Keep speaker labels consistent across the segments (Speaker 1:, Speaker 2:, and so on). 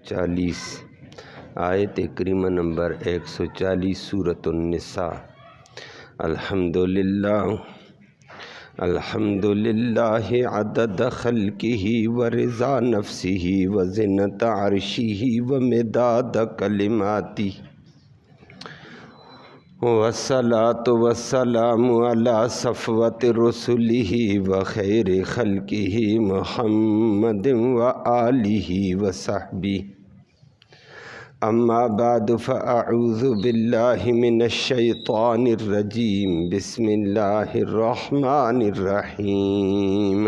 Speaker 1: 40 آیت کریمہ نمبر 140 سورۃ النساء۔ الحمدللہ عدد خلقہ ورضا نفسہ وزنۃ عرشہ ومداد کلماتہ والصلاة والسلام علی صفوۃ رسلہ وخیر خلقہ محمد وآلہ وصحبہ۔ اما بعد فاعوذ باللہ من الشیطان الرجیم، بسم اللہ الرحمن الرحیم۔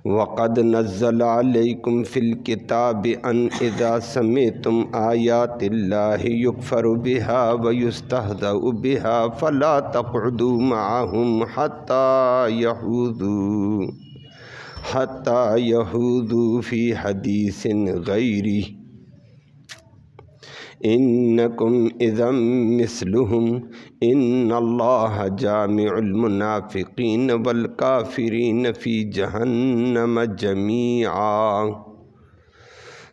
Speaker 1: وقد نزل علیکم فی الکتاب ان اذا سمعتم آیات اللہ یکفر بہا ویستہزأ بہا فلا تقعدوا معہم حتی یخوضوا فی حدیث غیرہ انکم اذا مثلہم ان اللہ جامع المنافقین والکافرین فی جہنم جمیعا۔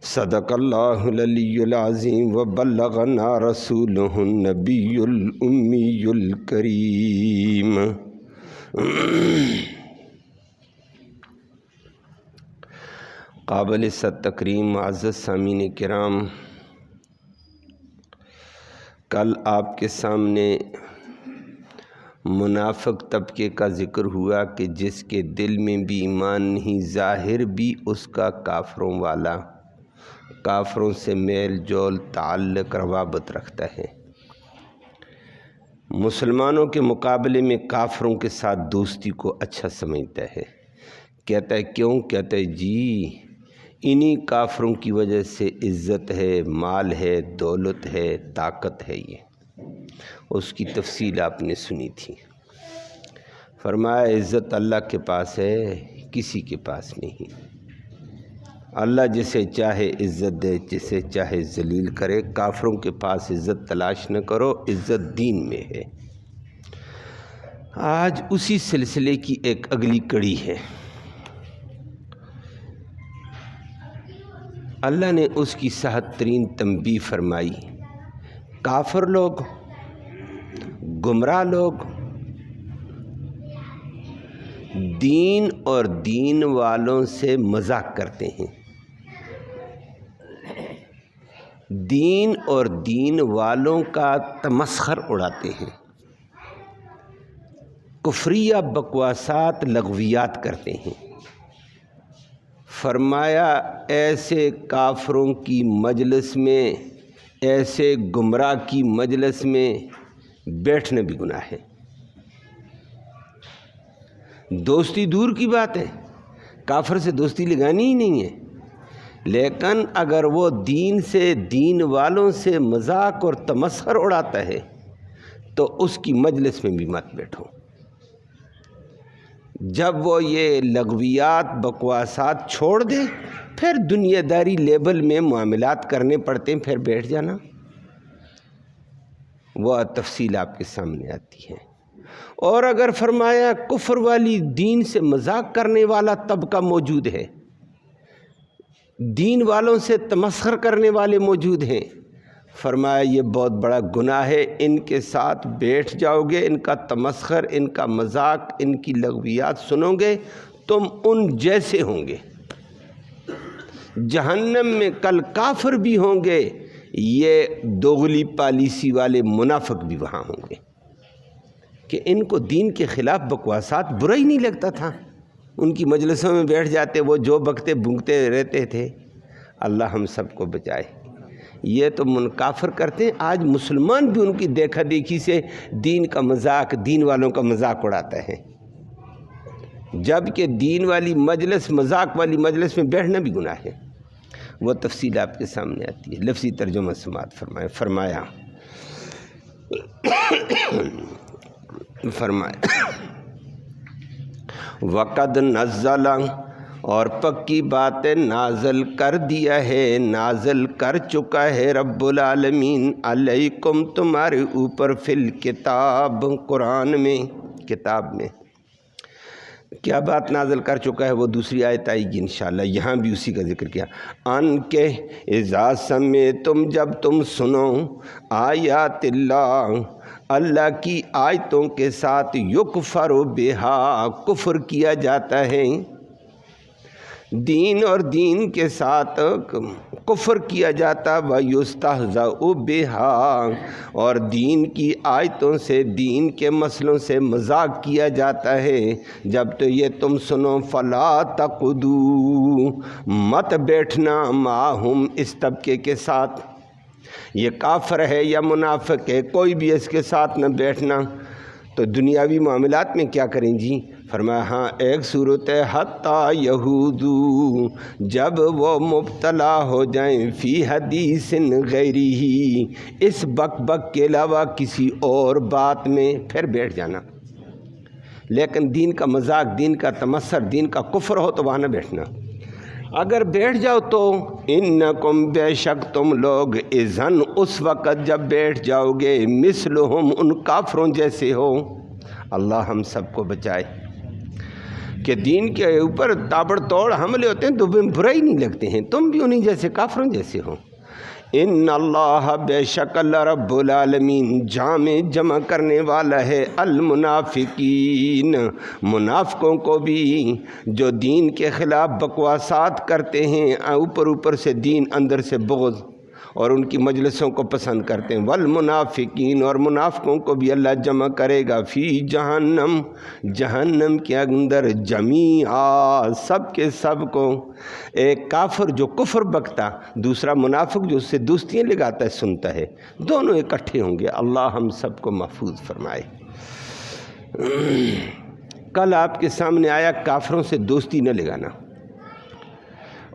Speaker 1: صدق اللہ العلی العظیم وبلغنا رسولہ النبی الامی الکریم۔ قابل تکریم معزز سامعین کرام، کل آپ کے سامنے منافق طبقے کا ذکر ہوا کہ جس کے دل میں بھی ایمان نہیں، ظاہر بھی اس کا کافروں والا، کافروں سے میل جول تعلق روابط رکھتا ہے، مسلمانوں کے مقابلے میں کافروں کے ساتھ دوستی کو اچھا سمجھتا ہے۔ کہتا ہے کیوں؟ کہتا ہے جی انہی کافروں کی وجہ سے عزت ہے، مال ہے، دولت ہے، طاقت ہے۔ یہ اس کی تفصیل آپ نے سنی تھی۔ فرمایا عزت اللہ کے پاس ہے، کسی کے پاس نہیں۔ اللہ جسے چاہے عزت دے، جسے چاہے ذلیل کرے۔ کافروں کے پاس عزت تلاش نہ کرو، عزت دین میں ہے۔ آج اسی سلسلے کی ایک اگلی کڑی ہے۔ اللہ نے اس کی صحت ترین تنبیہ فرمائی۔ کافر لوگ، گمراہ لوگ دین اور دین والوں سے مذاق کرتے ہیں، دین اور دین والوں کا تمسخر اڑاتے ہیں، کفریہ بکواسات لغویات کرتے ہیں۔ فرمایا ایسے کافروں کی مجلس میں، ایسے گمراہ کی مجلس میں بیٹھنا بھی گناہ ہے۔ دوستی دور کی بات ہے، کافر سے دوستی لگانی ہی نہیں ہے، لیکن اگر وہ دین سے، دین والوں سے مذاق اور تمسخر اڑاتا ہے تو اس کی مجلس میں بھی مت بیٹھو۔ جب وہ یہ لغویات بکواسات چھوڑ دے، پھر دنیا داری لیبل میں معاملات کرنے پڑتے ہیں، پھر بیٹھ جانا۔ وہ تفصیل آپ کے سامنے آتی ہے۔ اور اگر فرمایا کفر والی، دین سے مذاق کرنے والا طبقہ موجود ہے، دین والوں سے تمسخر کرنے والے موجود ہیں، فرمایا یہ بہت بڑا گناہ ہے، ان کے ساتھ بیٹھ جاؤ گے، ان کا تمسخر، ان کا مذاق، ان کی لغویات سنو گے، تم ان جیسے ہوں گے۔ جہنم میں کل کافر بھی ہوں گے، یہ دوغلی پالیسی والے منافق بھی وہاں ہوں گے، کہ ان کو دین کے خلاف بکواسات برا ہی نہیں لگتا تھا، ان کی مجلسوں میں بیٹھ جاتے، وہ جو بکتے بھونکتے رہتے تھے۔ اللہ ہم سب کو بچائے۔ یہ تو کافر کرتے ہیں، آج مسلمان بھی ان کی دیکھا دیکھی سے دین کا مذاق، دین والوں کا مذاق اڑاتا ہے، جبکہ دین والی مجلس، مذاق والی مجلس میں بیٹھنا بھی گناہ ہے۔ وہ تفصیل آپ کے سامنے آتی ہے۔ لفظی ترجمہ سماعت فرمایا وقد نزل، اور پکی بات نازل کر دیا ہے، نازل کر چکا ہے رب العالمین علیکم، تمہارے اوپر، فی الکتاب، قرآن میں، کتاب میں، کیا بات نازل کر چکا ہے وہ دوسری آیت آئے گی انشاءاللہ، یہاں بھی اسی کا ذکر کیا۔ ان کے اذا سمعتم، جب تم سنو، آیات اللہ، اللہ کی آیتوں کے ساتھ، یکفر بہا، کفر کیا جاتا ہے، دین اور دین کے ساتھ کفر کیا جاتا، وَيُسْتَهْزَأُ بِهَا، اور دین کی آیتوں سے، دین کے مسئلوں سے مذاق کیا جاتا ہے، جب تو یہ تم سنو، فَلَا تَقْعُدُوا، مت بیٹھنا، مَعَهُمْ، اس طبقے کے ساتھ، یہ کافر ہے یا منافق ہے، کوئی بھی اس کے ساتھ نہ بیٹھنا۔ تو دنیاوی معاملات میں کیا کریں جی؟ فرمایا ہاں ایک صورت ہے، حتیٰ یہودو، جب وہ مبتلا ہو جائیں، فی حدیث غیرہ، اس بک بک کے علاوہ کسی اور بات میں، پھر بیٹھ جانا۔ لیکن دین کا مذاق، دین کا تمسخر، دین کا کفر ہو تو وہاں نہ بیٹھنا۔ اگر بیٹھ جاؤ تو انکم، بے شک تم لوگ، اذن، اس وقت جب بیٹھ جاؤ گے، مثلہم، ان کافروں جیسے ہو۔ اللہ ہم سب کو بچائے کہ دین کے اوپر تابڑ توڑ حملے ہوتے ہیں تو برا ہی نہیں لگتے ہیں، تم بھی انہیں جیسے کافروں جیسے ہو۔ ان اللہ، بے شک اللہ رب العالمین، جمع کرنے والا ہے، المنافقین، منافقوں کو بھی، جو دین کے خلاف بکواسات کرتے ہیں، اوپر سے دین، اندر سے بغض، اور ان کی مجلسوں کو پسند کرتے ہیں، والمنافقین، اور منافقوں کو بھی اللہ جمع کرے گا، فی جہنم، جہنم کے اندر، جمیعا، سب کے سب کو۔ ایک کافر جو کفر بکتا، دوسرا منافق جو اس سے دوستیاں لگاتا ہے، سنتا ہے، دونوں اکٹھے ہوں گے۔ اللہ ہم سب کو محفوظ فرمائے۔ کل آپ کے سامنے آیا کافروں سے دوستی نہ لگانا،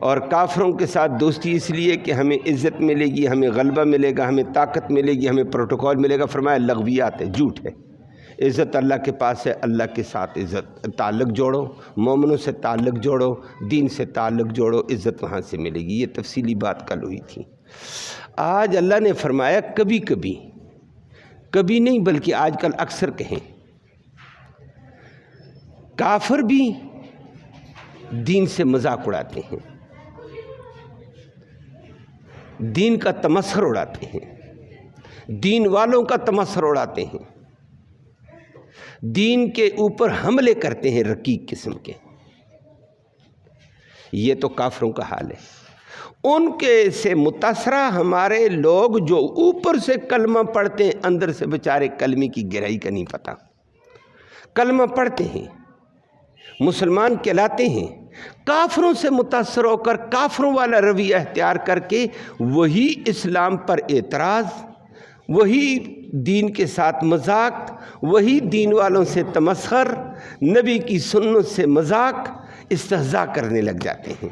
Speaker 1: اور کافروں کے ساتھ دوستی اس لیے کہ ہمیں عزت ملے گی، ہمیں غلبہ ملے گا، ہمیں طاقت ملے گی، ہمیں پروٹوکول ملے گا۔ فرمایا لغویات ہے، جھوٹ ہے۔ عزت اللہ کے پاس ہے، اللہ کے ساتھ عزت، تعلق جوڑو، مومنوں سے تعلق جوڑو، دین سے تعلق جوڑو، عزت وہاں سے ملے گی۔ یہ تفصیلی بات کل ہوئی تھی۔ آج اللہ نے فرمایا کبھی کبھی، کبھی نہیں بلکہ آج کل اکثر کہیں، کافر بھی دین سے مذاق اڑاتے ہیں، دین کا تمسخر اڑاتے ہیں، دین والوں کا تمسخر اڑاتے ہیں، دین کے اوپر حملے کرتے ہیں رقیق قسم کے۔ یہ تو کافروں کا حال ہے۔ ان کے سے متاثرہ ہمارے لوگ جو اوپر سے کلمہ پڑھتے ہیں، اندر سے بیچارے کلمے کی گہرائی کا نہیں پتہ۔ کلمہ پڑھتے ہیں، مسلمان کہلاتے ہیں، کافروں سے متاثر ہو کر، کافروں والا رویہ اختیار کر کے، وہی اسلام پر اعتراض، وہی دین کے ساتھ مذاق، وہی دین والوں سے تمسخر، نبی کی سنت سے مذاق، استہزاء کرنے لگ جاتے ہیں،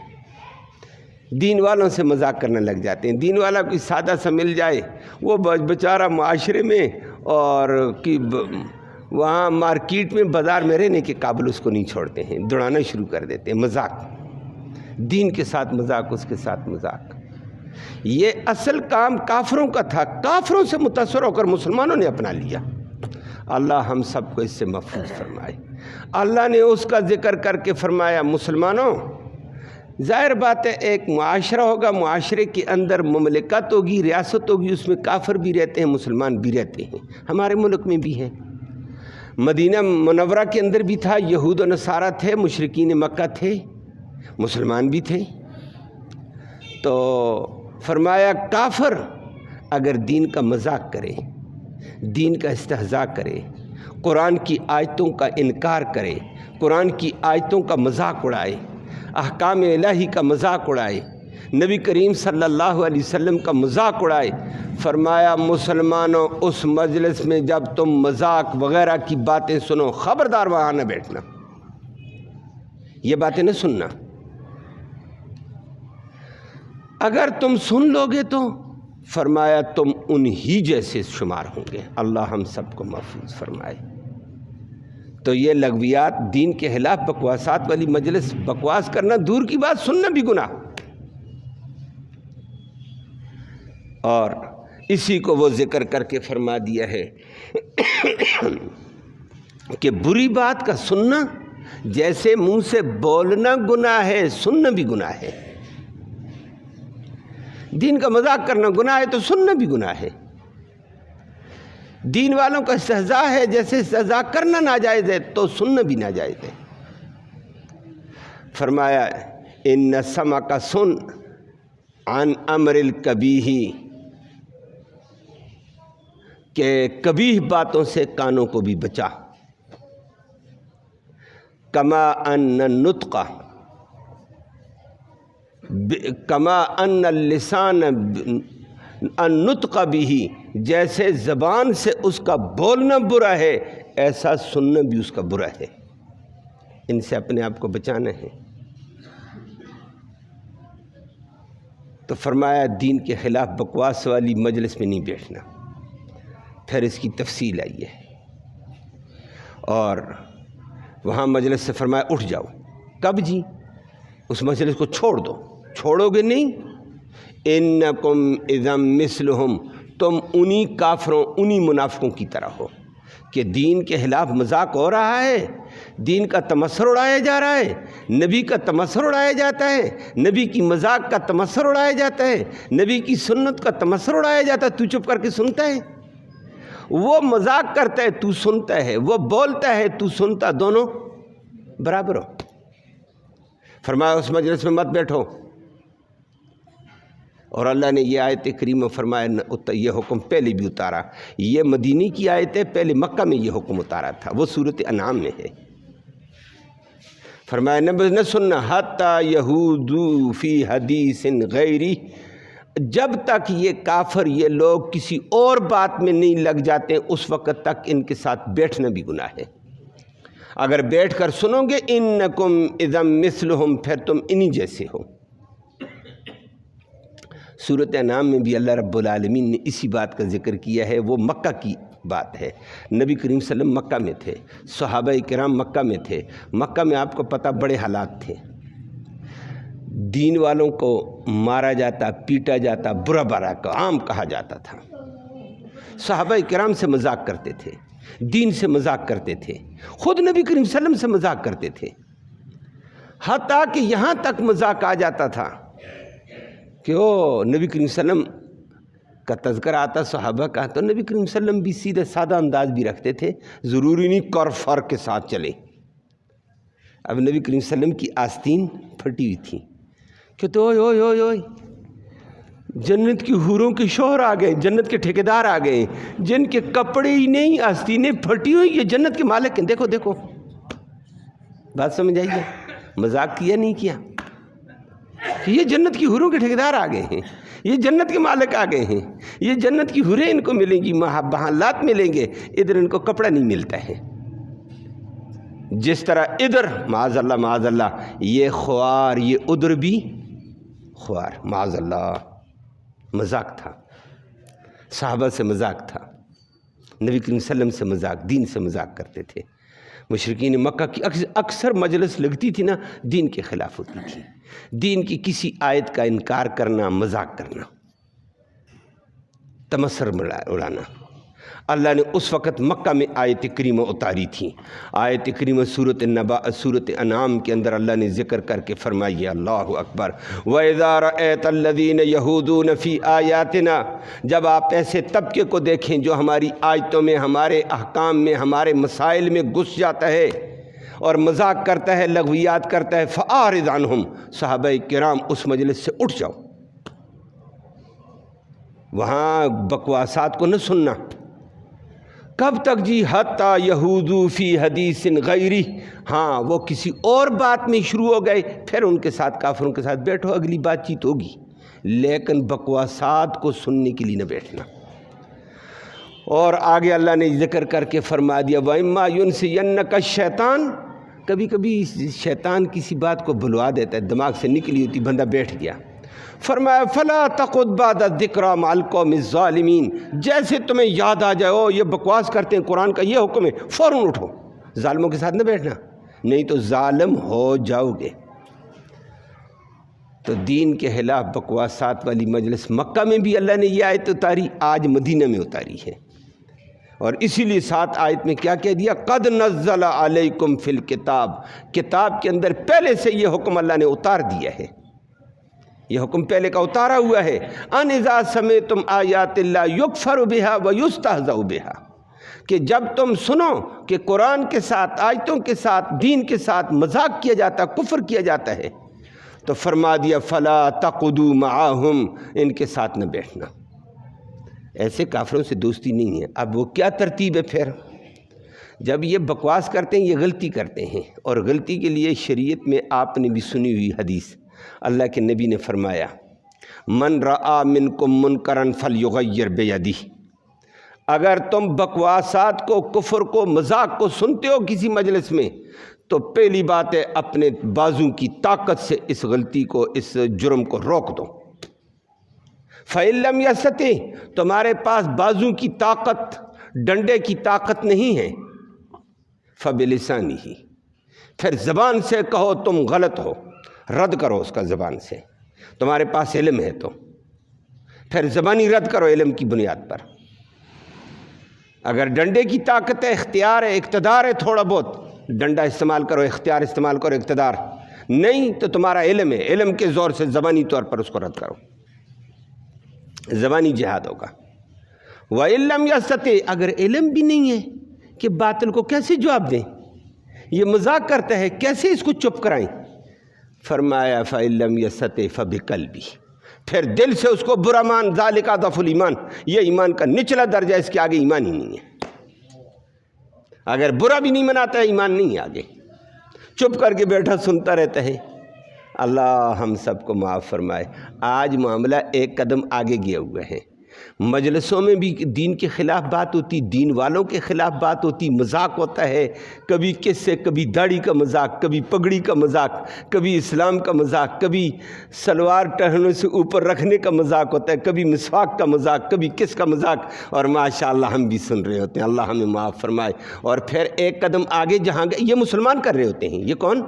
Speaker 1: دین والوں سے مذاق کرنے لگ جاتے ہیں۔ دین والا کوئی سادہ سا مل جائے، وہ بیچارہ معاشرے میں اور وہاں مارکیٹ میں، بازار میں رہنے کے قابل اس کو نہیں چھوڑتے ہیں، دوڑانا شروع کر دیتے ہیں۔ مذاق، دین کے ساتھ مذاق، اس کے ساتھ مذاق۔ یہ اصل کام کافروں کا تھا، کافروں سے متاثر ہو کر مسلمانوں نے اپنا لیا۔ اللہ ہم سب کو اس سے محفوظ فرمائے۔ اللہ نے اس کا ذکر کر کے فرمایا، مسلمانوں، ظاہر بات ہے ایک معاشرہ ہوگا، معاشرے کے اندر مملکت ہوگی، ریاست ہوگی، اس میں کافر بھی رہتے ہیں، مسلمان بھی رہتے ہیں، ہمارے ملک میں بھی ہیں۔ مدینہ منورہ کے اندر بھی تھا، یہود و نصارہ تھے، مشرکین مکہ تھے، مسلمان بھی تھے۔ تو فرمایا کافر اگر دین کا مذاق کرے، دین کا استہزاء کرے، قرآن کی آیتوں کا انکار کرے، قرآن کی آیتوں کا مذاق اڑائے، احکام الہی کا مذاق اڑائے، نبی کریم صلی اللہ علیہ وسلم کا مذاق اڑائے، فرمایا مسلمانوں، اس مجلس میں جب تم مذاق وغیرہ کی باتیں سنو، خبردار وہاں نہ بیٹھنا، یہ باتیں نہ سننا۔ اگر تم سن لو گے تو فرمایا تم انہی جیسے شمار ہوں گے۔ اللہ ہم سب کو محفوظ فرمائے۔ تو یہ لغویات، دین کے خلاف بکواسات والی مجلس، بکواس کرنا دور کی بات، سننا بھی گناہ۔ اور اسی کو وہ ذکر کر کے فرما دیا ہے کہ بری بات کا سننا جیسے منہ سے بولنا گناہ ہے سننا بھی گناہ ہے. دین کا مذاق کرنا گناہ ہے تو سننا بھی گناہ ہے. دین والوں کا استہزاء ہے جیسے استہزاء کرنا ناجائز ہے تو سننا بھی ناجائز ہے. فرمایا ان سمع کا سن عن امر القبیح، کہ قبیح باتوں سے کانوں کو بھی بچا. کما ان النطق کما ان اللسان النطق بھی، جیسے زبان سے اس کا بولنا برا ہے ایسا سننا بھی اس کا برا ہے. ان سے اپنے آپ کو بچانا ہے. تو فرمایا دین کے خلاف بکواس والی مجلس میں نہیں بیٹھنا. پھر اس کی تفصیل آئی ہے اور وہاں مجلس سے فرمایا اٹھ جاؤ. کب جی؟ اس مجلس کو چھوڑ دو. چھوڑو گے نہیں؟ انکم اذا مثلہم، تم انہی کافروں انہی منافقوں کی طرح ہو کہ دین کے خلاف مذاق ہو رہا ہے، دین کا تمسخر اڑایا جا رہا ہے، نبی کا تمسخر اڑایا جاتا ہے، نبی کی مذاق کا تمسخر اڑایا جاتا ہے، نبی کی سنت کا تمسخر اڑایا جاتا ہے. تو چپ کر کے سنتا ہے. وہ مذاق کرتا ہے تو سنتا ہے، وہ بولتا ہے تو سنتا، دونوں برابر ہو. فرمایا اس مجلس میں مت بیٹھو. اور اللہ نے یہ آیت کریمہ فرمایا یہ حکم پہلے بھی اتارا. یہ مدینی کی آیت ہے، پہلے مکہ میں یہ حکم اتارا تھا، وہ سورۃ انعام میں ہے. فرمایا نہ سننا حتی یہودو فی حدیث غیری، جب تک یہ کافر یہ لوگ کسی اور بات میں نہیں لگ جاتے اس وقت تک ان کے ساتھ بیٹھنا بھی گناہ ہے. اگر بیٹھ کر سنو گے انکم اذا مثلہم، پھر تم انہی جیسے ہو. سورۃ انعام میں بھی اللہ رب العالمین نے اسی بات کا ذکر کیا ہے. وہ مکہ کی بات ہے. نبی کریم صلی اللہ علیہ وسلم مکہ میں تھے، صحابہ کرام مکہ میں تھے. مکہ میں آپ کو پتہ بڑے حالات تھے. دین والوں کو مارا جاتا، پیٹا جاتا، برا برا عام کہا جاتا تھا. صحابہ کرام سے مذاق کرتے تھے، دین سے مذاق کرتے تھے، خود نبی کریم صلی اللہ علیہ وسلم سے مذاق کرتے تھے. حتیٰ کہ یہاں تک مذاق آ جاتا تھا کہ نبی کریم صلی اللہ علیہ وسلم کا تذکر آتا صحابہ کا تو نبی کریم صلی اللہ علیہ وسلم بھی سیدھے سادہ انداز بھی رکھتے تھے، ضروری نہیں کر فر کے ساتھ چلے. اب نبی کریم صلی اللہ علیہ وسلم کی آستین پھٹی ہوئی تھی کہ تو اوئے جنت کی حوروں کے شوہر آ گئے، جنت کے ٹھیکیدار آ گئے جن کے کپڑے ہی نہیں، آستینیں پھٹی ہوئی، یہ جنت کے مالک ہیں. دیکھو دیکھو، بات سمجھ آئیے؟ مذاق کیا نہیں کیا کہ یہ جنت کی حوروں کے ٹھیکیدار آ گئے ہیں، یہ جنت کے مالک آ گئے ہیں، یہ جنت کی حوریں ان کو ملیں گی، محلات ملیں گے، ادھر ان کو کپڑا نہیں ملتا ہے. جس طرح ادھر معاذ اللہ یہ خوار، یہ ادھر بھی خوار، معاذ اللہ. مذاق تھا، صحابہ سے مذاق تھا، نبی کریم صلی اللہ علیہ وسلم سے مذاق، دین سے مذاق کرتے تھے. مشرکین مکہ کی اکثر مجلس لگتی تھی نا، دین کے خلاف ہوتی تھی. دین کی کسی آیت کا انکار کرنا، مذاق کرنا، تمسخر اڑانا. اللہ نے اس وقت مکہ میں آیت کریمہ اتاری تھی. آیت کریمہ سورۃ انعام کے اندر اللہ نے ذکر کر کے فرمائی، اللہ اکبر، وَإِذَا رَأَيْتَ الَّذِينَ يَهُودُونَ فِي آيَاتِنَا، جب آپ ایسے طبقے کو دیکھیں جو ہماری آیتوں میں، ہمارے احکام میں، ہمارے مسائل میں گھس جاتا ہے اور مذاق کرتا ہے، لغویات کرتا ہے، فَأَعْرِضْ عَنْهُمْ، صحابہ کرام اس مجلس سے اٹھ جاؤ. وہاں بکواسات کو نہ سننا. کب تک جی؟ حتیٰ یہودو فی حدیث غیری، ہاں وہ کسی اور بات میں شروع ہو گئے، پھر ان کے ساتھ، کافروں کے ساتھ بیٹھو، اگلی بات چیت ہوگی، لیکن بکواسات کو سننے کے لیے نہ بیٹھنا. اور آگے اللہ نے ذکر کر کے فرما دیا وَإِمَّا يُنْسِيَنَّكَ الشَّيْطَانُ، کبھی کبھی شیطان کسی بات کو بھلوا دیتا ہے، دماغ سے نکلی ہوتی، بندہ بیٹھ گیا. فرمایا فَلَا تَقُعُدْ بَعْدَ الذِّكْرَىٰ مَعَ الْقَوْمِ الظَّالِمِينَ، جیسے تمہیں یاد آ جائے یہ بکواس کرتے ہیں، قرآن کا یہ حکم ہے، فوراً اٹھو. ظالموں کے ساتھ نہ بیٹھنا، نہیں تو ظالم ہو جاؤ گے. تو دین کے خلاف بکواسات والی مجلس مکہ میں بھی اللہ نے یہ آیت اتاری، آج مدینہ میں اتاری ہے. اور اسی لیے 7 آیت میں کیا کہہ دیا؟ قد نزل علیکم فی الکتاب، کتاب کے اندر پہلے سے یہ حکم اللہ نے اتار دیا ہے، یہ حکم پہلے کا اتارا ہوا ہے، ان اذا سمعتم آیات اللہ یکفر بها ویستہزأ بها، کہ جب تم سنو کہ قرآن کے ساتھ، آیتوں کے ساتھ، دین کے ساتھ مذاق کیا جاتا، کفر کیا جاتا ہے، تو فرما دیا فلا تقعدوا معهم، ان کے ساتھ نہ بیٹھنا، ایسے کافروں سے دوستی نہیں ہے۔ اب وہ کیا ترتیب ہے پھر؟ جب یہ بکواس کرتے ہیں، یہ غلطی کرتے ہیں، اور غلطی کے لیے شریعت میں آپ نے بھی سنی ہوئی حدیث، اللہ کے نبی نے فرمایا من رآ منکم منکرا فلیغیر بیدہ، اگر تم بکواسات کو، کفر کو، مذاق کو سنتے ہو کسی مجلس میں، تو پہلی بات ہے اپنے بازو کی طاقت سے اس غلطی کو، اس جرم کو روک دو۔ فَإِن لَمْ يَسْتَطِعْ، تمہارے پاس بازو کی طاقت، ڈنڈے کی طاقت نہیں ہے، فَبِلِسَانِهِ، پھر زبان سے کہو تم غلط ہو، رد کرو اس کا زبان سے، تمہارے پاس علم ہے تو پھر زبانی رد کرو علم کی بنیاد پر۔ اگر ڈنڈے کی طاقت ہے، اختیار ہے، اقتدار ہے، تھوڑا بہت ڈنڈا استعمال کرو، اختیار استعمال کرو، اقتدار نہیں تو تمہارا علم ہے، علم کے زور سے زبانی طور پر اس کو رد کرو، زبانی جہاد ہوگا۔ وَإِن لَمْ يَسْتَطِعْ، اگر علم بھی نہیں ہے کہ باطل کو کیسے جواب دیں، یہ مذاق کرتا ہے، کیسے اس کو چپ کرائیں، فرمایا فَإِن لَمْ يَسْتَطِعْ فَبِقَلْبِهِ، پھر دل سے اس کو برا مان، ذَلِكَ أَضْعَفُ الْإِيمَانِ، یہ ایمان کا نچلا درجہ، اس کے آگے ایمان ہی نہیں ہے۔ اگر برا بھی نہیں مناتا ہے، ایمان نہیں ہے آگے، چپ کر کے بیٹھا سنتا رہتا ہے۔ اللہ ہم سب کو معاف فرمائے۔ آج معاملہ ایک قدم آگے گیا ہوا ہے، مجلسوں میں بھی دین کے خلاف بات ہوتی، دین والوں کے خلاف بات ہوتی، مذاق ہوتا ہے، کبھی کس سے، کبھی داڑھی کا مذاق، کبھی پگڑی کا مذاق، کبھی اسلام کا مذاق، کبھی سلوار ٹہنوں سے اوپر رکھنے کا مذاق ہوتا ہے، کبھی مسواک کا مذاق، کبھی کس کا مذاق، اور ماشاءاللہ ہم بھی سن رہے ہوتے ہیں، اللہ ہمیں معاف فرمائے۔ اور پھر ایک قدم آگے جہاں گئے، یہ مسلمان کر رہے ہوتے ہیں، یہ کون؟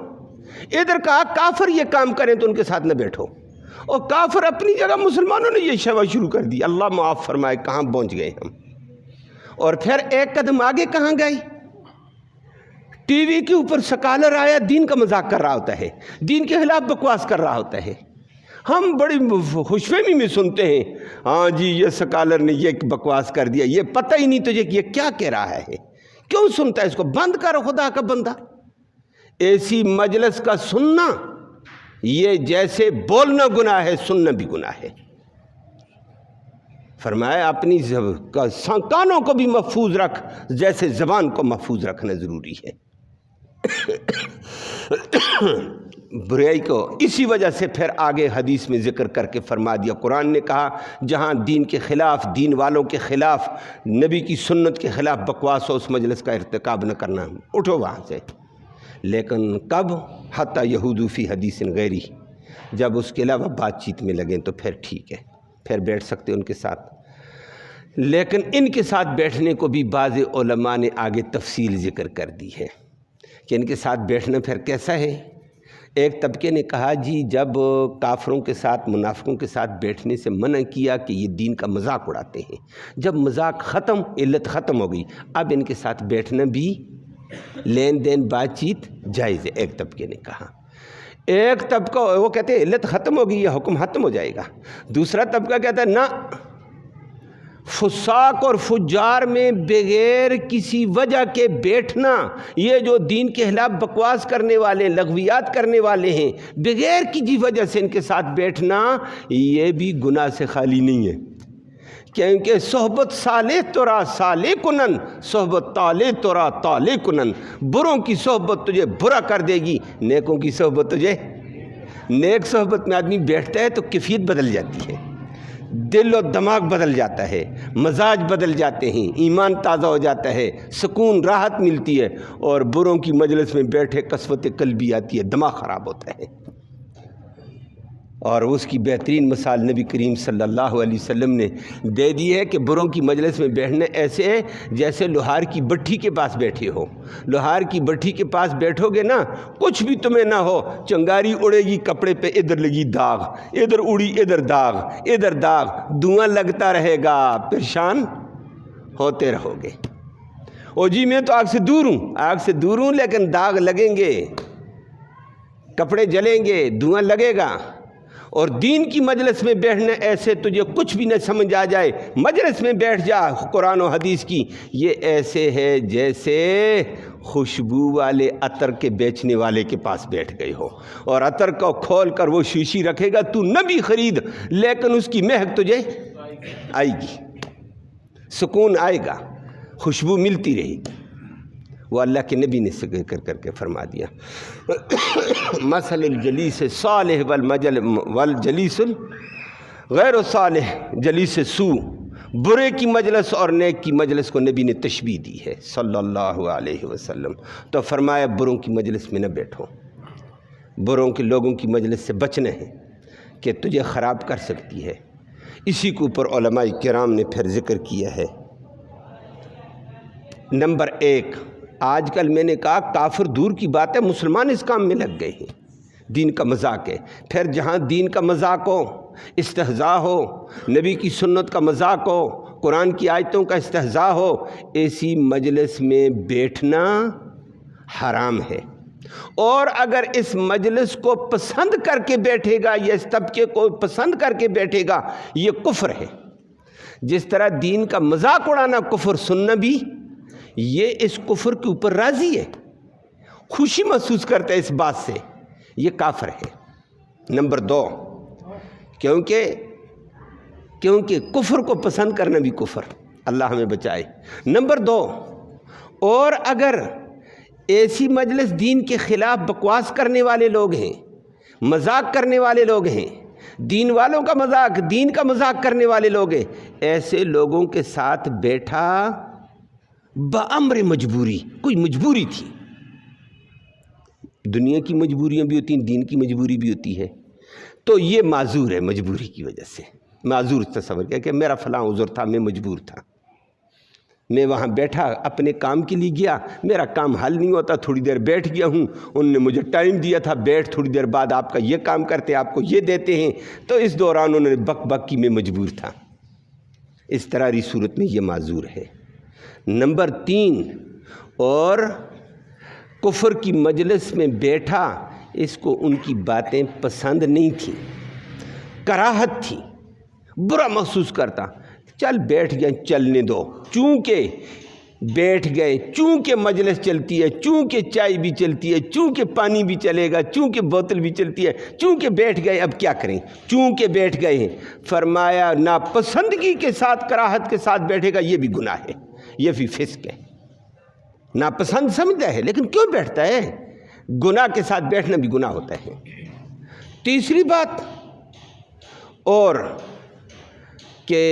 Speaker 1: ادھر کہا کافر یہ کام کریں تو ان کے ساتھ نہ بیٹھو، اور کافر اپنی جگہ، مسلمانوں نے یہ شیوا شروع کر دی، اللہ معاف فرمائے کہاں پہنچ گئے ہم۔ اور پھر ایک قدم آگے کہاں گئے؟ ٹی وی کے اوپر سکالر آیا، دین کا مذاق کر رہا ہوتا ہے، دین کے خلاف بکواس کر رہا ہوتا ہے، ہم بڑی خوش فہمی میں سنتے ہیں، ہاں جی یہ سکالر نے یہ بکواس کر دیا، یہ پتہ ہی نہیں تجھے کہ یہ کیا کہہ رہا ہے، کیوں سنتا ہے اس کو؟ بند کر خدا کا بندہ۔ ایسی مجلس کا سننا یہ جیسے بولنا گناہ ہے، سننا بھی گناہ ہے۔ فرمایا اپنی کانوں کو بھی محفوظ رکھ جیسے زبان کو محفوظ رکھنا ضروری ہے۔ برائی کو اسی وجہ سے پھر آگے حدیث میں ذکر کر کے فرما دیا، قرآن نے کہا جہاں دین کے خلاف، دین والوں کے خلاف، نبی کی سنت کے خلاف بکواس ہو، اس مجلس کا ارتکاب نہ کرنا، اٹھو وہاں سے۔ لیکن کب؟ حتی یہودو فی حدیث غیری، جب اس کے علاوہ بات چیت میں لگیں تو پھر ٹھیک ہے، پھر بیٹھ سکتے ان کے ساتھ۔ لیکن ان کے ساتھ بیٹھنے کو بھی بعض علماء نے آگے تفصیل ذکر کر دی ہے کہ ان کے ساتھ بیٹھنا پھر کیسا ہے۔ ایک طبقے نے کہا جی جب کافروں کے ساتھ، منافقوں کے ساتھ بیٹھنے سے منع کیا کہ یہ دین کا مذاق اڑاتے ہیں، جب مذاق ختم، علت ختم ہو گئی، اب ان کے ساتھ بیٹھنا بھی، لین دین بات چیت جائز ہے، ایک طبقے نے کہا۔ ایک طبقہ وہ کہتے ہیں علت ختم ہو گئی، یہ حکم ختم ہو جائے گا۔ دوسرا طبقہ کہتا ہے نہ، فساق اور فجار میں بغیر کسی وجہ کے بیٹھنا، یہ جو دین کے خلاف بکواس کرنے والے، لغویات کرنے والے ہیں، بغیر کسی وجہ سے ان کے ساتھ بیٹھنا یہ بھی گناہ سے خالی نہیں ہے، کیونکہ صحبت صالح ترا صالح کنن، صحبت طالح ترا طالح کنن، بروں کی صحبت تجھے برا کر دے گی، نیکوں کی صحبت تجھے، نیک صحبت میں آدمی بیٹھتا ہے تو کیفیت بدل جاتی ہے، دل و دماغ بدل جاتا ہے، مزاج بدل جاتے ہیں، ایمان تازہ ہو جاتا ہے، سکون راحت ملتی ہے، اور بروں کی مجلس میں بیٹھے قسوت قلبی آتی ہے، دماغ خراب ہوتا ہے۔ اور اس کی بہترین مثال نبی کریم صلی اللہ علیہ وسلم نے دے دی ہے کہ بروں کی مجلس میں بیٹھنا ایسے ہے جیسے لوہار کی بٹھی کے پاس بیٹھے ہو۔ لوہار کی بٹھی کے پاس بیٹھو گے نا، کچھ بھی تمہیں نہ ہو، چنگاری اڑے گی کپڑے پہ، ادھر لگی داغ، ادھر اڑی ادھر داغ، ادھر داغ، دھواں لگتا رہے گا، پریشان ہوتے رہو گے۔ او جی میں تو آگ سے دور ہوں، آگ سے دور ہوں لیکن داغ لگیں گے، کپڑے جلیں گے، دھواں لگے گا۔ اور دین کی مجلس میں بیٹھنا ایسے تجھے کچھ بھی نہ سمجھ آ جائے، مجلس میں بیٹھ جا قرآن و حدیث کی، یہ ایسے ہے جیسے خوشبو والے عطر کے بیچنے والے کے پاس بیٹھ گئے ہو، اور عطر کو کھول کر وہ شیشی رکھے گا، تو نہ بھی خرید لیکن اس کی مہک تجھے آئے گی، سکون آئے گا، خوشبو ملتی رہے گی۔ وہ اللہ کے نبی نے ذکر کر کے فرما دیا، مثل الجلیس صالح والجلیس غیر صالح جلیس سو، برے کی مجلس اور نیک کی مجلس کو نبی نے تشبیہ دی ہے صلی اللہ علیہ وسلم۔ تو فرمایا بروں کی مجلس میں نہ بیٹھو، بروں کے لوگوں کی مجلس سے بچنا ہے کہ تجھے خراب کر سکتی ہے۔ اسی کے اوپر علماء کرام نے پھر ذکر کیا ہے۔ نمبر 1، آج کل میں نے کہا کافر دور کی بات ہے، مسلمان اس کام میں لگ گئے ہیں، دین کا مذاق ہے۔ پھر جہاں دین کا مذاق ہو، استہزاء ہو، نبی کی سنت کا مذاق ہو، قرآن کی آیتوں کا استہزاء ہو، ایسی مجلس میں بیٹھنا حرام ہے۔ اور اگر اس مجلس کو پسند کر کے بیٹھے گا یا اس طبقے کو پسند کر کے بیٹھے گا، یہ کفر ہے۔ جس طرح دین کا مذاق اڑانا کفر، سننا بھی، یہ اس کفر کے اوپر راضی ہے، خوشی محسوس کرتا ہے اس بات سے، یہ کافر ہے۔ نمبر 2، کیونکہ کفر کو پسند کرنا بھی کفر، اللہ ہمیں بچائے۔ نمبر 2، اور اگر ایسی مجلس دین کے خلاف بکواس کرنے والے لوگ ہیں، مذاق کرنے والے لوگ ہیں، دین والوں کا مذاق، دین کا مذاق کرنے والے لوگ ہیں، ایسے لوگوں کے ساتھ بیٹھا بامر مجبوری، کوئی مجبوری تھی، دنیا کی مجبوریاں بھی ہوتی ہیں، دین کی مجبوری بھی ہوتی ہے، تو یہ معذور ہے مجبوری کی وجہ سے۔ معذور تصور کیا کہ میرا فلاں عذر تھا، میں مجبور تھا، میں وہاں بیٹھا، اپنے کام کے لیے گیا، میرا کام حل نہیں ہوتا، تھوڑی دیر بیٹھ گیا ہوں، ان نے مجھے ٹائم دیا تھا، بیٹھ تھوڑی دیر بعد آپ کا یہ کام کرتے ہیں، آپ کو یہ دیتے ہیں، تو اس دوران انہوں نے بک بک کی، میں مجبور تھا، اس طرح کی صورت میں یہ معذور ہے۔ نمبر 3، اور کفر کی مجلس میں بیٹھا، اس کو ان کی باتیں پسند نہیں تھیں، کراہت تھی، برا محسوس کرتا، چل بیٹھ گئے، چلنے دو، چونکہ بیٹھ گئے، چونکہ مجلس چلتی ہے، چونکہ چائے بھی چلتی ہے، چونکہ پانی بھی چلے گا، چونکہ بوتل بھی چلتی ہے، چونکہ بیٹھ گئے، اب کیا کریں، چونکہ بیٹھ گئے ہیں۔ فرمایا ناپسندگی کے ساتھ، کراہت کے ساتھ بیٹھے گا، یہ بھی گناہ ہے، یہ بھی فسق ہے۔ ناپسند سمجھتا ہے لیکن کیوں بیٹھتا ہے؟ گناہ کے ساتھ بیٹھنا بھی گناہ ہوتا ہے۔ تیسری بات، اور کہ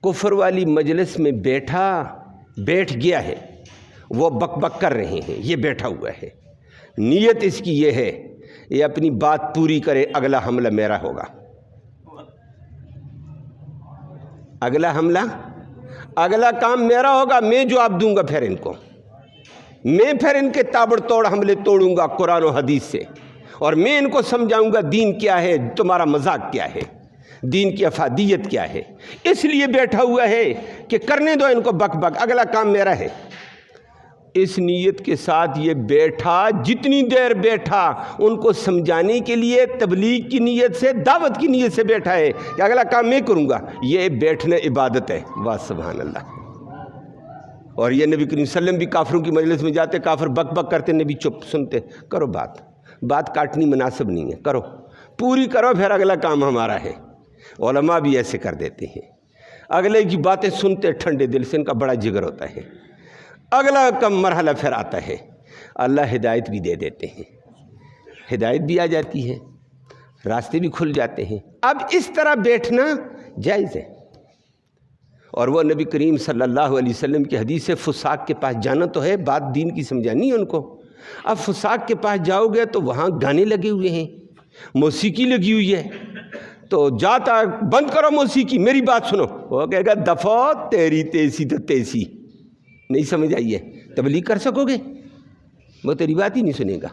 Speaker 1: کفر والی مجلس میں بیٹھ گیا ہے، وہ بک بک کر رہے ہیں، یہ بیٹھا ہوا ہے، نیت اس کی یہ ہے یہ اپنی بات پوری کرے، اگلا حملہ میرا ہوگا، اگلا حملہ، اگلا کام میرا ہوگا، میں جواب دوں گا، پھر ان کو، میں پھر ان کے تابڑ توڑ حملے توڑوں گا قرآن و حدیث سے، اور میں ان کو سمجھاؤں گا دین کیا ہے، تمہارا مذاق کیا ہے، دین کی افادیت کیا ہے۔ اس لیے بیٹھا ہوا ہے کہ کرنے دو ان کو بک بک، اگلا کام میرا ہے۔ اس نیت کے ساتھ یہ بیٹھا، جتنی دیر بیٹھا ان کو سمجھانے کے لیے، تبلیغ کی نیت سے، دعوت کی نیت سے بیٹھا ہے کہ اگلا کام میں کروں گا، یہ بیٹھنا عبادت ہے۔ واہ سبحان اللہ۔ اور یہ نبی کریم صلی اللہ علیہ وسلم بھی کافروں کی مجلس میں جاتے، کافر بک بک کرتے، نبی چپ سنتے، کرو بات کاٹنی مناسب نہیں ہے، کرو پوری کرو، پھر اگلا کام ہمارا ہے۔ علماء بھی ایسے کر دیتے ہیں، اگلے کی باتیں سنتے ٹھنڈے دل سے، ان کا بڑا جگر ہوتا ہے، اگلا کم مرحلہ پھر آتا ہے، اللہ ہدایت بھی دے دیتے ہیں، ہدایت بھی آ جاتی ہے، راستے بھی کھل جاتے ہیں۔ اب اس طرح بیٹھنا جائز ہے۔ اور وہ نبی کریم صلی اللہ علیہ وسلم کی حدیث ہے، فساق کے پاس جانا تو ہے، بات دین کی سمجھانی ہے ان کو۔ اب فساق کے پاس جاؤ گے تو وہاں گانے لگے ہوئے ہیں، موسیقی لگی ہوئی ہے، تو جاتا بند کرو موسیقی، میری بات سنو، وہ کہے گا دفعہ تیری تیسی تو تیسی، نہیں سمجھ آئی ہے، تبلیغ کر سکو گے؟ وہ تیری بات ہی نہیں سنے گا۔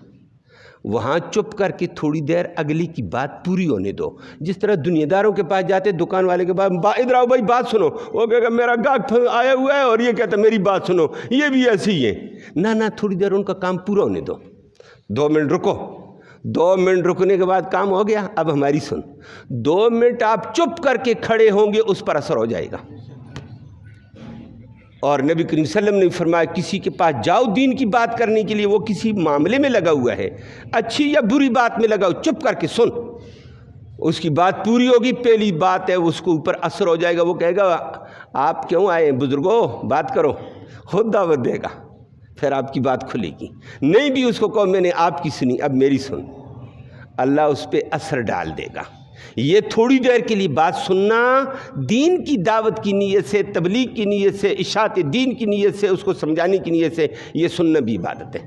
Speaker 1: وہاں چپ کر کے تھوڑی دیر اگلی کی بات پوری ہونے دو. جس طرح دنیا داروں کے پاس جاتے دکان والے کے پاس، ادھر آؤ بھائی بات سنو، وہ کہے گا میرا گاہک آیا ہوا ہے اور یہ کہتا ہے میری بات سنو، یہ بھی ایسے ہی ہے. نہ تھوڑی دیر ان کا کام پورا ہونے دو، 2 منٹ رکو. 2 منٹ رکنے کے بعد کام ہو گیا، اب ہماری سن. 2 منٹ آپ چپ کر کے کھڑے ہوں گے، اس پر اثر ہو جائے گا. اور نبی کریم صلی اللہ علیہ وسلم نے فرمایا کسی کے پاس جاؤ دین کی بات کرنے کے لیے، وہ کسی معاملے میں لگا ہوا ہے، اچھی یا بری بات میں لگا ہو، چپ کر کے سن. اس کی بات پوری ہوگی، پہلی بات ہے اس کو اوپر اثر ہو جائے گا. وہ کہے گا آپ کیوں آئے ہیں بزرگوں، بات کرو، خود دعوت دے گا. پھر آپ کی بات کھلے گی. نہیں بھی اس کو کہو میں نے آپ کی سنی، اب میری سن، اللہ اس پہ اثر ڈال دے گا. یہ تھوڑی دیر کے لیے بات سننا دین کی دعوت کی نیت سے، تبلیغ کی نیت سے، اشاعت دین کی نیت سے، اس کو سمجھانے کی نیت سے، یہ سننا بھی عبادت ہے.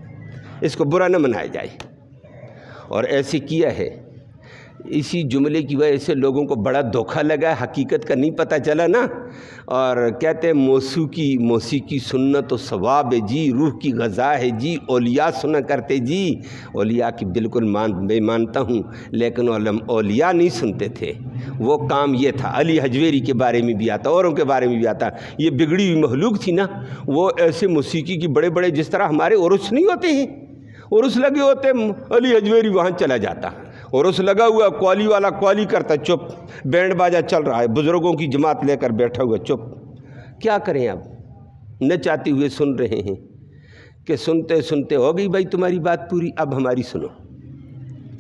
Speaker 1: اس کو برا نہ منایا جائے. اور ایسے کیا ہے، اسی جملے کی وجہ سے لوگوں کو بڑا دھوکہ لگا ہے، حقیقت کا نہیں پتہ چلا نا. اور کہتے ہیں موسیقی سننا تو ثواب ہے جی، روح کی غذا ہے جی، اولیاء سنا کرتے جی. اولیاء کی بالکل میں مانتا ہوں، لیکن اولیاء نہیں سنتے تھے. وہ کام یہ تھا، علی حجویری کے بارے میں بھی آتا، اوروں کے بارے میں بھی آتا. یہ بگڑی ہوئی مخلوق تھی نا، وہ ایسے موسیقی کی بڑے بڑے، جس طرح ہمارے عرس نہیں ہوتے ہیں، عرس لگے ہوتے، علی حجویری وہاں چلا جاتا. عرس لگا ہوا، قوالی والا قوالی کرتا، چپ. بینڈ باجا چل رہا ہے، بزرگوں کی جماعت لے کر بیٹھا ہوا، چپ. کیا کریں اب؟ نہ چاہتے ہوئے سن رہے ہیں کہ سنتے سنتے ہو گئی بھائی تمہاری بات پوری، اب ہماری سنو.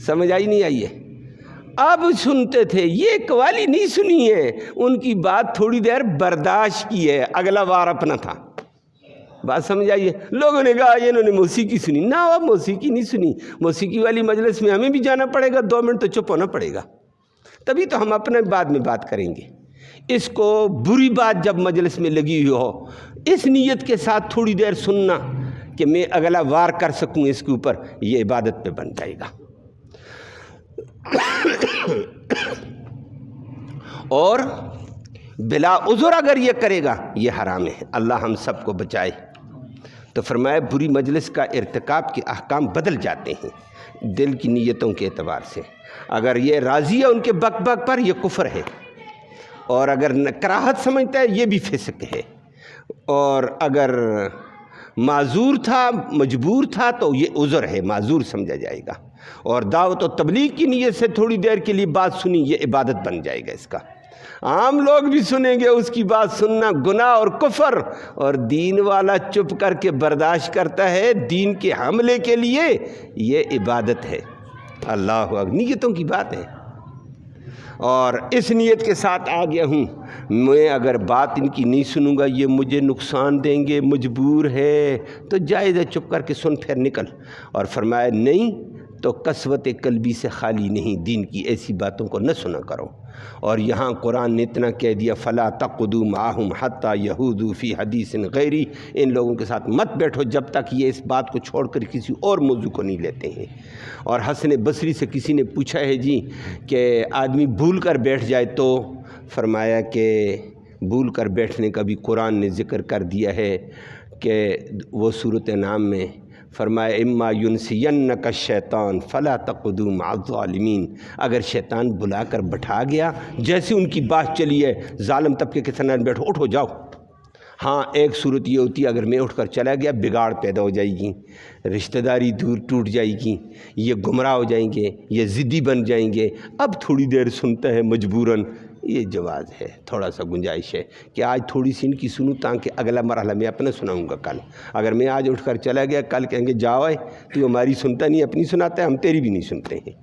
Speaker 1: سمجھ آئی نہیں آئی ہے؟ اب سنتے تھے، یہ قوالی نہیں سنی ہے، ان کی بات تھوڑی دیر برداشت کی ہے، اگلا وار اپنا تھا. بات سمجھ آئیے؟ لوگوں نے کہا یہ انہوں نے موسیقی سنی. نہ، وہ موسیقی نہیں سنی. موسیقی والی مجلس میں ہمیں بھی جانا پڑے گا، 2 منٹ تو چپ ہونا پڑے گا، تبھی تو ہم اپنے بعد میں بات کریں گے. اس کو بری بات جب مجلس میں لگی ہوئی ہو، اس نیت کے ساتھ تھوڑی دیر سننا کہ میں اگلا وار کر سکوں اس کے اوپر، یہ عبادت پہ بن جائے گا. اور بلا عذر اگر یہ کرے گا، یہ حرام ہے. اللہ ہم سب کو بچائے. تو فرمایا بری مجلس کا ارتکاب کے احکام بدل جاتے ہیں دل کی نیتوں کے اعتبار سے. اگر یہ راضی ہے ان کے بک بک پر، یہ کفر ہے. اور اگر کراہت سمجھتا ہے، یہ بھی فسق ہے. اور اگر معذور تھا، مجبور تھا، تو یہ عذر ہے، معذور سمجھا جائے گا. اور دعوت و تبلیغ کی نیت سے تھوڑی دیر کے لیے بات سنی، یہ عبادت بن جائے گا. اس کا عام لوگ بھی سنیں گے، اس کی بات سننا گناہ اور کفر. اور دین والا چپ کر کے برداشت کرتا ہے دین کے حملے کے لیے، یہ عبادت ہے. اللہ اکبر. نیتوں کی بات ہے. اور اس نیت کے ساتھ آ گیا ہوں، میں اگر بات ان کی نہیں سنوں گا، یہ مجھے نقصان دیں گے، مجبور ہے، تو جائز ہے چپ کر کے سن، پھر نکل. اور فرمایا نہیں تو قسوت قلبی سے خالی نہیں، دین کی ایسی باتوں کو نہ سنا کرو. اور یہاں قرآن نے اتنا کہہ دیا، فلا تقعدوا معهم حتى يخوضوا في حديث غيره، ان لوگوں کے ساتھ مت بیٹھو جب تک یہ اس بات کو چھوڑ کر کسی اور موضوع کو نہیں لیتے ہیں. اور حسن بصری سے کسی نے پوچھا ہے جی کہ آدمی بھول کر بیٹھ جائے تو، فرمایا کہ بھول کر بیٹھنے کا بھی قرآن نے ذکر کر دیا ہے کہ وہ سورۃ انعام میں فرمایا اما ینسینک الشیطان فلا تقعدوا مع الظالمین. اگر شیطان بلا کر بٹھا گیا، جیسے ان کی بات چلی ہے، ظالم طبقے کے سامنے بیٹھو، اٹھو جاؤ. ہاں ایک صورت یہ ہوتی ہے، اگر میں اٹھ کر چلا گیا بگاڑ پیدا ہو جائے گی، رشتہ داری دور ٹوٹ جائے گی، یہ گمراہ ہو جائیں گے، یہ ضدی بن جائیں گے. اب تھوڑی دیر سنتا ہے مجبوراً، یہ جواز ہے، تھوڑا سا گنجائش ہے کہ آج تھوڑی سی ان کی سنوں تاکہ اگلا مرحلہ میں اپنا سناؤں گا کل. اگر میں آج اٹھ کر چلا گیا، کل کہیں گے جاؤ تو ہماری سنتا نہیں، اپنی سناتا ہے، ہم تیری بھی نہیں سنتے ہیں،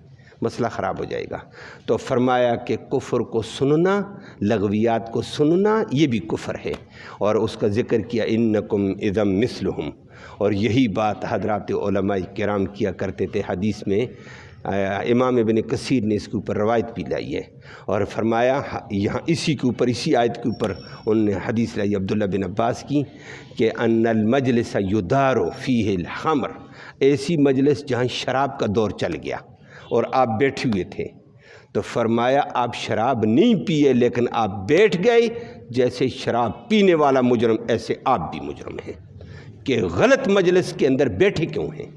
Speaker 1: مسئلہ خراب ہو جائے گا. تو فرمایا کہ کفر کو سننا، لغویات کو سننا، یہ بھی کفر ہے. اور اس کا ذکر کیا انکم اذا مثلہم. اور یہی بات حضرات علماء کرام کیا کرتے تھے. حدیث میں امام ابن کثیر نے اس کے اوپر روایت بھی لائی ہے. اور فرمایا یہاں اسی کے اوپر، اسی آیت کے اوپر انہوں نے حدیث لائی عبداللہ بن عباس کی کہ ان المجلس یدار فیہ الخمر. ایسی مجلس جہاں شراب کا دور چل گیا اور آپ بیٹھے ہوئے تھے، تو فرمایا آپ شراب نہیں پیے لیکن آپ بیٹھ گئے، جیسے شراب پینے والا مجرم ایسے آپ بھی مجرم ہیں. کہ غلط مجلس کے اندر بیٹھے کیوں ہیں؟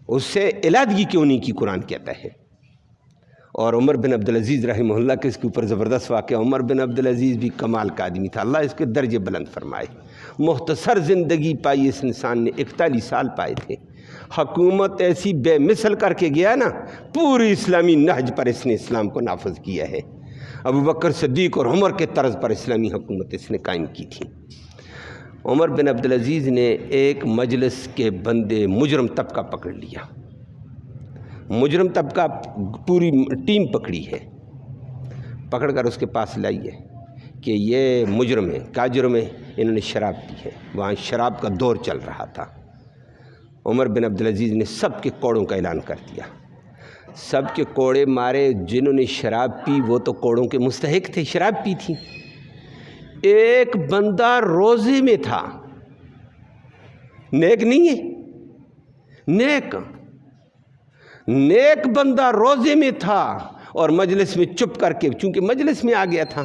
Speaker 1: اس سے علیحدگی کیوں نہیں کی قرآن کہتا ہے۔ اور عمر بن عبدالعزیز رحمہ اللہ کے اس کے اوپر زبردست واقعہ، عمر بن عبدالعزیز بھی کمال کا آدمی تھا، اللہ اس کے درجے بلند فرمائے۔ مختصر زندگی پائی اس انسان نے، 41 سال پائے تھے، حکومت ایسی بے مثل کر کے گیا نا، پوری اسلامی نہج پر اس نے اسلام کو نافذ کیا ہے۔ ابو بکر صدیق اور عمر کے طرز پر اسلامی حکومت اس نے قائم کی تھی۔ عمر بن عبدالعزیز نے ایک مجلس کے بندے مجرم طبقہ پکڑ لیا، مجرم طبقہ پوری ٹیم پکڑی ہے، پکڑ کر اس کے پاس لائی ہے کہ یہ مجرم ہے، کیا جرم ہے؟ انہوں نے شراب پی ہے، وہاں شراب کا دور چل رہا تھا۔ عمر بن عبدالعزیز نے سب کے کوڑوں کا اعلان کر دیا، سب کے کوڑے مارے، جنہوں نے شراب پی وہ تو کوڑوں کے مستحق تھے، شراب پی تھی۔ ایک بندہ روزے میں تھا، نیک نہیں ہے، نیک بندہ روزے میں تھا اور مجلس میں چپ کر کے، چونکہ مجلس میں آ گیا تھا،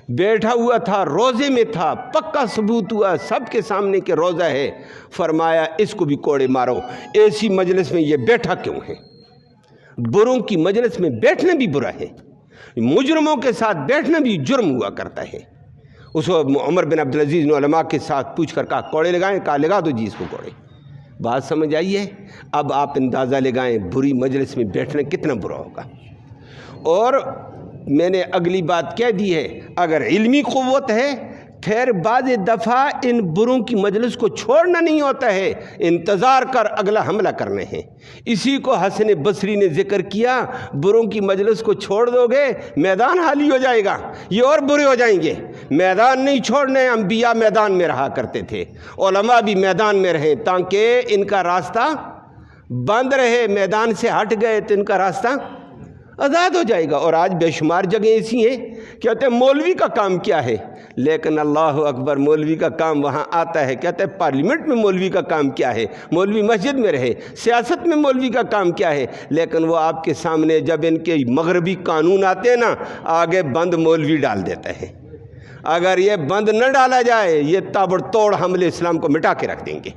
Speaker 1: بیٹھا ہوا تھا، روزے میں تھا، پکا ثبوت ہوا سب کے سامنے کہ روزہ ہے، فرمایا اس کو بھی کوڑے مارو، ایسی مجلس میں یہ بیٹھا کیوں ہے؟ بروں کی مجلس میں بیٹھنا بھی برا ہے، مجرموں کے ساتھ بیٹھنا بھی جرم ہوا کرتا ہے۔ اس عمر بن عبدالعزیز نے علماء کے ساتھ پوچھ کر کہا کوڑے لگائیں، کہا لگا دو جی اس کو کوڑے۔ بات سمجھ آئیے؟ اب آپ اندازہ لگائیں بری مجلس میں بیٹھنا کتنا برا ہوگا۔ اور میں نے اگلی بات کہہ دی ہے، اگر علمی قوت ہے پھر بعض دفعہ ان بروں کی مجلس کو چھوڑنا نہیں ہوتا ہے، انتظار کر اگلا حملہ کرنے ہیں۔ اسی کو حسن بصری نے ذکر کیا، بروں کی مجلس کو چھوڑ دو گے میدان خالی ہو جائے گا، یہ اور برے ہو جائیں گے۔ میدان نہیں چھوڑنے، انبیاء میدان میں رہا کرتے تھے، علماء بھی میدان میں رہیں تاکہ ان کا راستہ بند رہے، میدان سے ہٹ گئے تو ان کا راستہ آزاد ہو جائے گا۔ اور آج بے شمار جگہیں ایسی ہیں، کہتے ہیں مولوی کا کام کیا ہے، لیکن اللہ اکبر مولوی کا کام وہاں آتا ہے، کہتے ہیں پارلیمنٹ میں مولوی کا کام کیا ہے، مولوی مسجد میں رہے، سیاست میں مولوی کا کام کیا ہے، لیکن وہ آپ کے سامنے جب ان کے مغربی قانون آتے ہیں نا، آگے بند مولوی ڈال دیتا ہے۔ اگر یہ بند نہ ڈالا جائے یہ تابڑ توڑ حملے اسلام کو مٹا کے رکھ دیں گے۔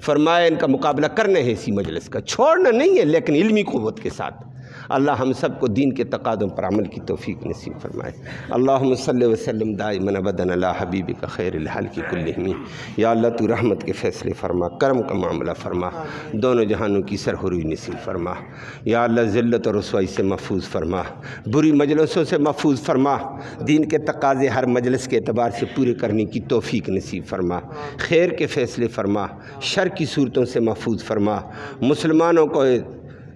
Speaker 1: فرمایا ان کا مقابلہ کرنا ہے اسی مجلس کا، چھوڑنا نہیں ہے لیکن علمی قوت کے ساتھ۔ اللہ ہم سب کو دین کے تقاضوں پر عمل کی توفیق نصیب فرمائے۔ اللہم صلی وسلم دائما ابدا علی حبیبک خیر الخلق کلہم۔ یا اللہ تو رحمت کے فیصلے فرما، کرم کا معاملہ فرما، دونوں جہانوں کی سرحری نصیب فرما۔ یا اللہ ذلت اور رسوائی سے محفوظ فرما، بری مجلسوں سے محفوظ فرما، دین کے تقاضے ہر مجلس کے اعتبار سے پورے کرنے کی توفیق نصیب فرما، خیر کے فیصلے فرما، شر کی صورتوں سے محفوظ فرما، مسلمانوں کو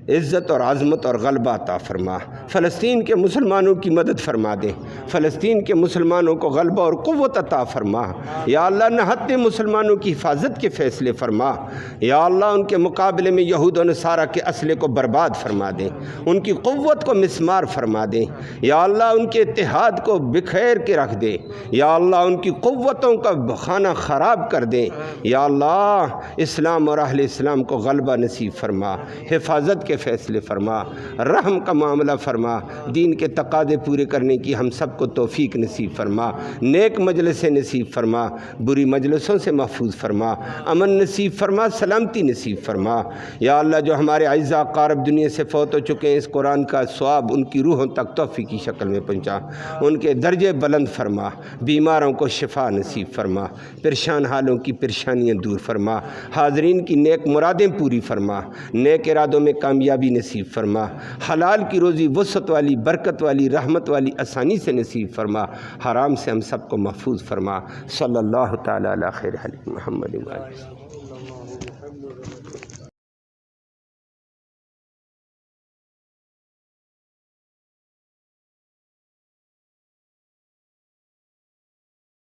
Speaker 1: عزت اور عظمت اور غلبہ عطا فرما، فلسطین کے مسلمانوں کی مدد فرما دے، فلسطین کے مسلمانوں کو غلبہ اور قوت عطا فرما۔ یا اللہ نہتے مسلمانوں کی حفاظت کے فیصلے فرما۔ یا اللہ ان کے مقابلے میں یہود و نصارہ کے اسلحے کو برباد فرما دے، ان کی قوت کو مسمار فرما دے۔ یا اللہ ان کے اتحاد کو بکھیر کے رکھ دے۔ یا اللہ ان کی قوتوں کا خانہ خراب کر دے۔ یا اللہ اسلام اور اہل اسلام کو غلبہ نصیب فرما، حفاظت کے فیصلے فرما، رحم کا معاملہ فرما، دین کے تقاضے پورے کرنے کی ہم سب کو توفیق نصیب فرما، نیک مجلسیں نصیب فرما، بری مجلسوں سے محفوظ فرما، امن نصیب فرما، سلامتی نصیب فرما۔ یا اللہ جو ہمارے اعزاء اقارب دنیا سے فوت ہو چکے ہیں، اس قرآن کا ثواب ان کی روحوں تک تحفے کی شکل میں پہنچا، ان کے درجے بلند فرما، بیماروں کو شفا نصیب فرما، پریشان حالوں کی پریشانیاں دور فرما، حاضرین کی نیک مرادیں پوری فرما، نیک ارادوں میں کامیابی نصیب فرما، حلال کی روزی وسعت والی، برکت والی، رحمت والی، آسانی سے نصیب فرما، حرام سے ہم سب کو محفوظ فرما۔ صلی اللہ تعالی علی خیر خلق محمد و آلہ۔